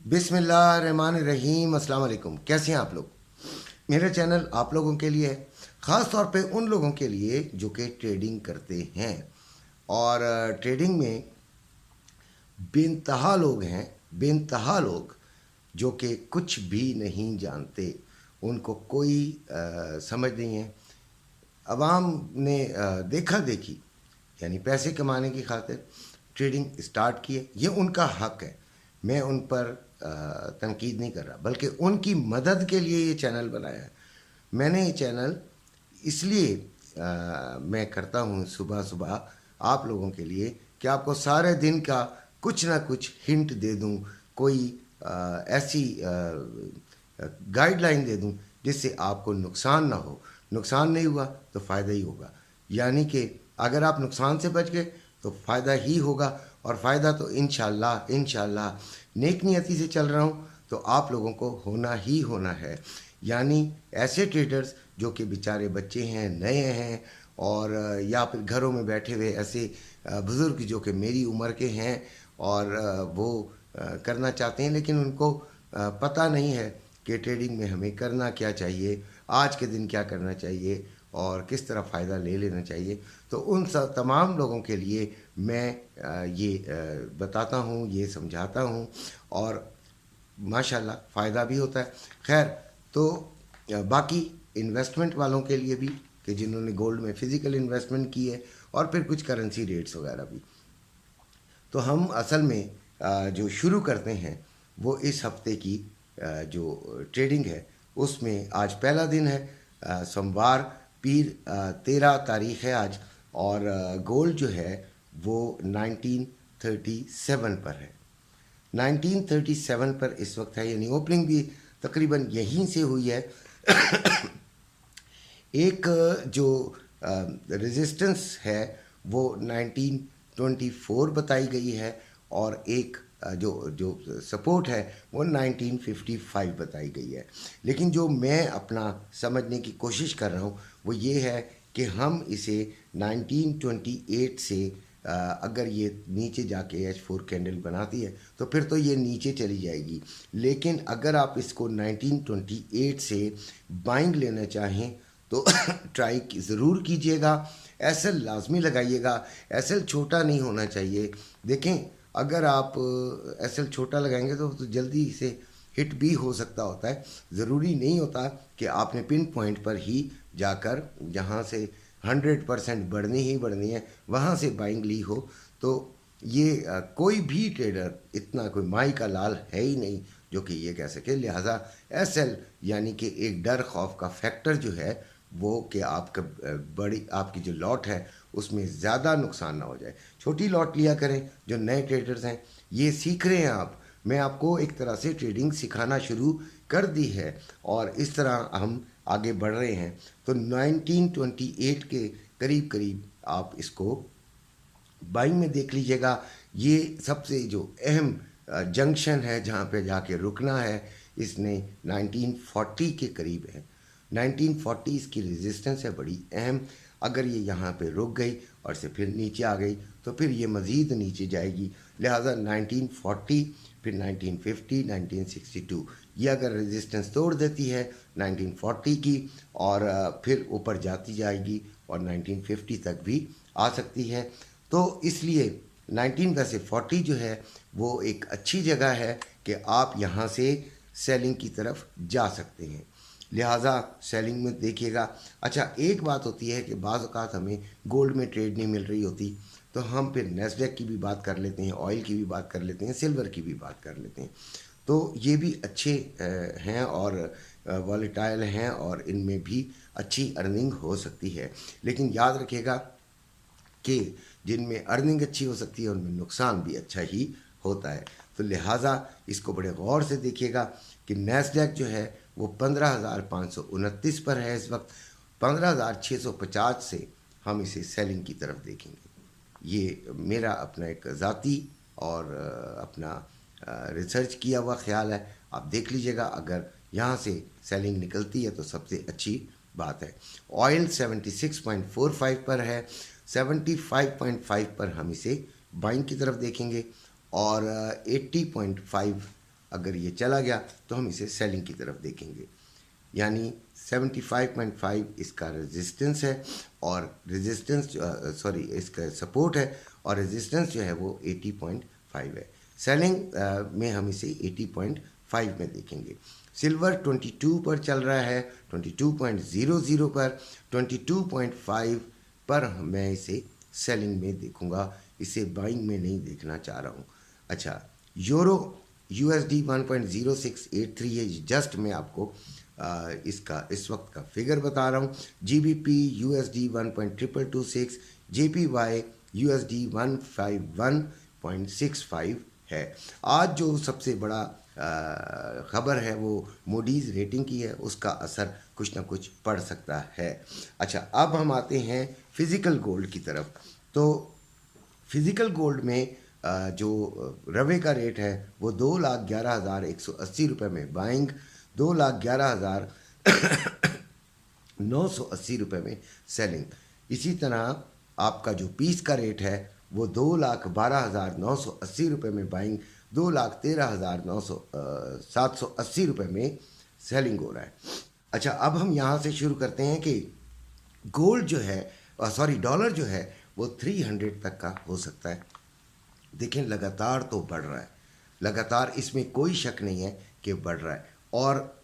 बिस्मिल्लाहिर्रहमानिर्रहीम। अस्सलाम वालेकुम। कैसे हैं आप लोग? मेरा चैनल आप लोगों के लिए है, ख़ास तौर पे उन लोगों के लिए जो कि ट्रेडिंग करते हैं। और ट्रेडिंग में बेनतहा लोग हैं, बेनतहा लोग जो कि कुछ भी नहीं जानते, उनको कोई समझ नहीं है। अवाम ने देखा देखी यानी पैसे कमाने की खातिर ट्रेडिंग स्टार्ट की है। ये उनका हक है, मैं उन पर तनकीद नहीं कर रहा, बल्कि उनकी मदद के लिए ये चैनल बनाया है। मैंने ये चैनल इसलिए मैं करता हूँ सुबह सुबह आप लोगों के लिए कि आपको सारे दिन का कुछ ना कुछ हिंट दे दूँ, कोई ऐसी गाइडलाइन दे दूँ जिससे आपको नुकसान ना हो। नुकसान नहीं हुआ तो फ़ायदा ही होगा, यानी कि अगर आप नुकसान से बच गए तो फ़ायदा ही होगा। और फ़ायदा तो इंशाल्लाह इंशाल्लाह नेक नियति से चल रहा हूँ तो आप लोगों को होना ही होना है। यानी ऐसे ट्रेडर्स जो कि बेचारे बच्चे हैं, नए हैं, और या फिर घरों में बैठे हुए ऐसे बुज़ुर्ग जो कि मेरी उम्र के हैं और वो करना चाहते हैं, लेकिन उनको पता नहीं है कि ट्रेडिंग में हमें करना क्या चाहिए, आज के दिन क्या करना चाहिए और किस तरह फ़ायदा ले लेना चाहिए। तो उन सब तमाम लोगों के लिए मैं ये बताता हूँ, ये समझाता हूँ, और माशाल्लाह फ़ायदा भी होता है। खैर, तो बाकी इन्वेस्टमेंट वालों के लिए भी, कि जिन्होंने गोल्ड में फ़िज़िकल इन्वेस्टमेंट की है और फिर कुछ करेंसी रेट्स वगैरह भी, तो हम असल में जो शुरू करते हैं वो इस हफ्ते की जो ट्रेडिंग है उसमें आज पहला दिन है, सोमवार, पीर, 13 तारीख है आज। और गोल्ड जो है वो 1937 पर है, 1937 पर इस वक्त है, यानी ओपनिंग भी तकरीबन यहीं से हुई है। एक जो रेजिस्टेंस है वो 1924 बताई गई है, और एक जो जो सपोर्ट है वो 1955 बताई गई है। लेकिन जो मैं अपना समझने की कोशिश कर रहा हूँ वो ये है कि हम इसे 1928 से अगर ये नीचे जाके H4 कैंडल बनाती है तो फिर तो ये नीचे चली जाएगी। लेकिन अगर आप इसको 1928 से बाइंग लेना चाहें तो ट्राई ज़रूर कीजिएगा, एसएल लाजमी लगाइएगा। एसएल छोटा नहीं होना चाहिए। देखें, अगर आप एसएल छोटा लगाएंगे तो जल्दी से हिट भी हो सकता होता है। ज़रूरी नहीं होता कि आपने पिन पॉइंट पर ही जाकर जहाँ से 100% बढ़नी ही बढ़नी है वहाँ से बाइंग ली हो। तो ये कोई भी ट्रेडर इतना कोई माई का लाल है ही नहीं जो कि ये कह सके। लिहाजा एसएल यानी कि एक डर खौफ का फैक्टर जो है वो कि आपका बड़ी आपकी जो लॉट है उसमें ज़्यादा नुकसान ना हो जाए। छोटी लॉट लिया करें। जो नए ट्रेडर्स हैं ये सीख रहे हैं, मैं आपको एक तरह से ट्रेडिंग सिखाना शुरू कर दी है और इस तरह हम आगे बढ़ रहे हैं। तो 1928 के करीब करीब आप इसको बाइंग में देख लीजिएगा। ये सबसे जो अहम जंक्शन है जहाँ पे जाके रुकना है, इसने 1940 के करीब है। 1940 इसकी रेजिस्टेंस है बड़ी अहम। अगर ये यहाँ पे रुक गई और से फिर नीचे आ गई तो फिर ये मज़ीद नीचे जाएगी। लिहाजा 1940, फिर 1950, 1962 ये अगर रेजिस्टेंस तोड़ देती है 1940 की और फिर ऊपर जाती जाएगी और 1950 तक भी आ सकती है। तो इसलिए 19 वैसे 40 जो है वो एक अच्छी जगह है कि आप यहाँ से सेलिंग की तरफ जा सकते हैं। लिहाजा सेलिंग में देखिएगा। अच्छा, एक बात होती है कि बाज़ औक़ात हमें गोल्ड में ट्रेड नहीं मिल रही होती तो हम फिर नेस्डेक की भी बात कर लेते हैं, ऑयल की भी बात कर लेते हैं, सिल्वर की भी बात कर लेते हैं। तो ये भी अच्छे हैं और वॉलेटाइल हैं और इनमें भी अच्छी अर्निंग हो सकती है। लेकिन याद रखिएगा कि जिनमें अर्निंग अच्छी हो सकती है उनमें नुकसान भी अच्छा ही होता है। तो लिहाजा इसको बड़े गौर से देखिएगा कि नैस्डैक जो है वो 15,529 पर है इस वक्त। 15,650 से हम इसे सेलिंग की तरफ देखेंगे। ये मेरा अपना एक ज़ाती और अपना रिसर्च किया हुआ ख्याल है। आप देख लीजिएगा, अगर यहाँ से सेलिंग निकलती है तो सबसे अच्छी बात है। ऑयल 76.45 पर है, 75.5 पर हम इसे बाइंग की तरफ देखेंगे और 80.5 अगर ये चला गया तो हम इसे सेलिंग की तरफ देखेंगे। यानी 75.5 इसका रेजिस्टेंस है और रेजिस्टेंस इसका सपोर्ट है और रेजिस्टेंस जो है वो 80.5 है। सेलिंग में हम इसे 80.5 में देखेंगे। सिल्वर 22 पर चल रहा है, 22.00 पर, 22.5 पर मैं इसे सेलिंग में देखूंगा, इसे बाइंग में नहीं देखना चाह रहा हूँ। अच्छा, यूरो USD 1.0683 है, जस्ट मैं आपको इसका इस वक्त का फिगर बता रहा हूँ। GBP USD 1.2226, JPY USD 151.65 है। आज जो सबसे बड़ा ख़बर है वो मूडीज़ रेटिंग की है, उसका असर कुछ ना कुछ पड़ सकता है। अच्छा, अब हम आते हैं फ़िज़िकल गोल्ड की तरफ। तो फ़िज़िकल गोल्ड में जो रवे का रेट है वो 2,11,180 रुपये में बाइंग, 2,11,980 रुपये में सेलिंग। इसी तरह आपका जो पीस का रेट है वो 2,12,980 रुपये में बाइंग, 2,13,780 रुपये में सेलिंग हो रहा है। अच्छा, अब हम यहाँ से शुरू करते हैं कि गोल्ड जो है डॉलर जो है वो 300 तक का हो सकता है। देखें, लगातार तो बढ़ रहा है, लगातार, इसमें कोई शक नहीं है कि बढ़ रहा है और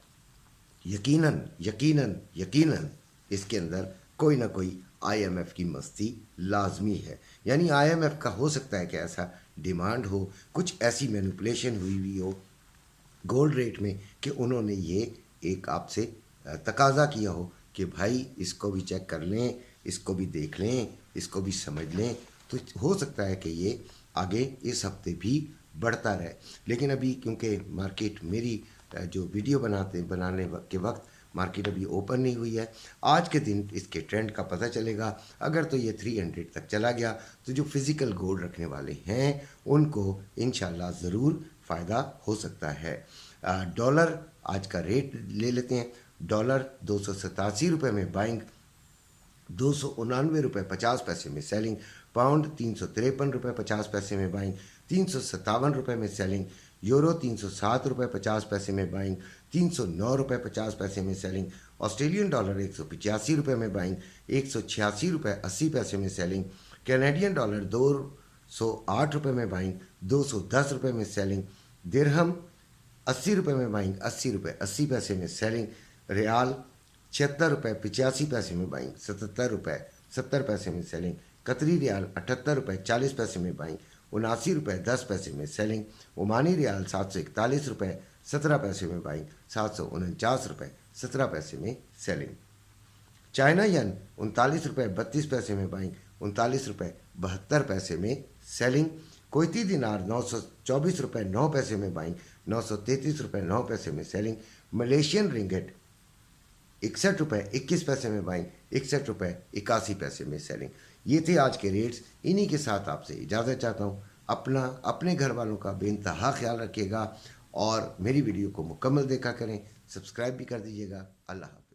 यकीनन यकीनन यकीनन इसके अंदर कोई ना कोई IMF की मस्ती लाजमी है। यानी IMF का हो सकता है कि ऐसा डिमांड हो, कुछ ऐसी मैनिपुलेशन हुई हो गोल्ड रेट में कि उन्होंने ये एक आपसे तकाजा किया हो कि भाई इसको भी चेक कर लें, इसको भी देख लें, इसको भी समझ लें। तो हो सकता है कि ये आगे इस हफ्ते भी बढ़ता रहे। लेकिन अभी क्योंकि मार्केट मेरी जो वीडियो बनाने के वक्त मार्केट अभी ओपन नहीं हुई है, आज के दिन इसके ट्रेंड का पता चलेगा। अगर तो ये 300 तक चला गया तो जो फिज़िकल गोल्ड रखने वाले हैं उनको इंशाल्लाह ज़रूर फ़ायदा हो सकता है। डॉलर आज का रेट ले लेते हैं। डॉलर 287 रुपये में बाइंग, 299 रुपये 50 पैसे में सेलिंग। पाउंड 353 रुपये 50 पैसे में बाइंग, 357 रुपये में सेलिंग। यूरो 307 रुपये 50 पैसे में बाइंग, 309 रुपये 50 पैसे में सेलिंग। ऑस्ट्रेलियन डॉलर 185 रुपये में बाइंग, 186 रुपये 80 पैसे में सेलिंग। कैनेडियन डॉलर 208 रुपये में बाइंग, 210 रुपये में सेलिंग। दिरहम 80 रुपये में बाइंग, 80 रुपये 80 पैसे में सेलिंग। रियाल 76 रुपये 85 पैसे में बाइंग, 77 रुपये 70 पैसे में सेलिंग। कतरी रियाल 78 रुपये 40 पैसे में बाइंग, 79 रुपये 10 पैसे में सेलिंग। ओमानी रियाल 741 रुपये 17 पैसे में बाइंग, 749 रुपये 17 पैसे में सेलिंग। चाइना यन 39 रुपये 32 पैसे में बाइंग, 39 रुपये 72 पैसे में सेलिंग। कोयती दिनार 924 रुपये 9 पैसे में बाइंग, 933 रुपये 9 पैसे में सेलिंग। मलेशियन रिंगिट 61 रुपये 21 पैसे में बाइंग, 61 रुपये 81 पैसे में सेलिंग। ये थे आज के रेट्स। इन्हीं के साथ आपसे इजाज़त चाहता हूँ। अपने घर वालों का बेइंतहा ख्याल रखिएगा और मेरी वीडियो को मुकम्मल देखा करें, सब्सक्राइब भी कर दीजिएगा। अल्लाह हाफ़िज़।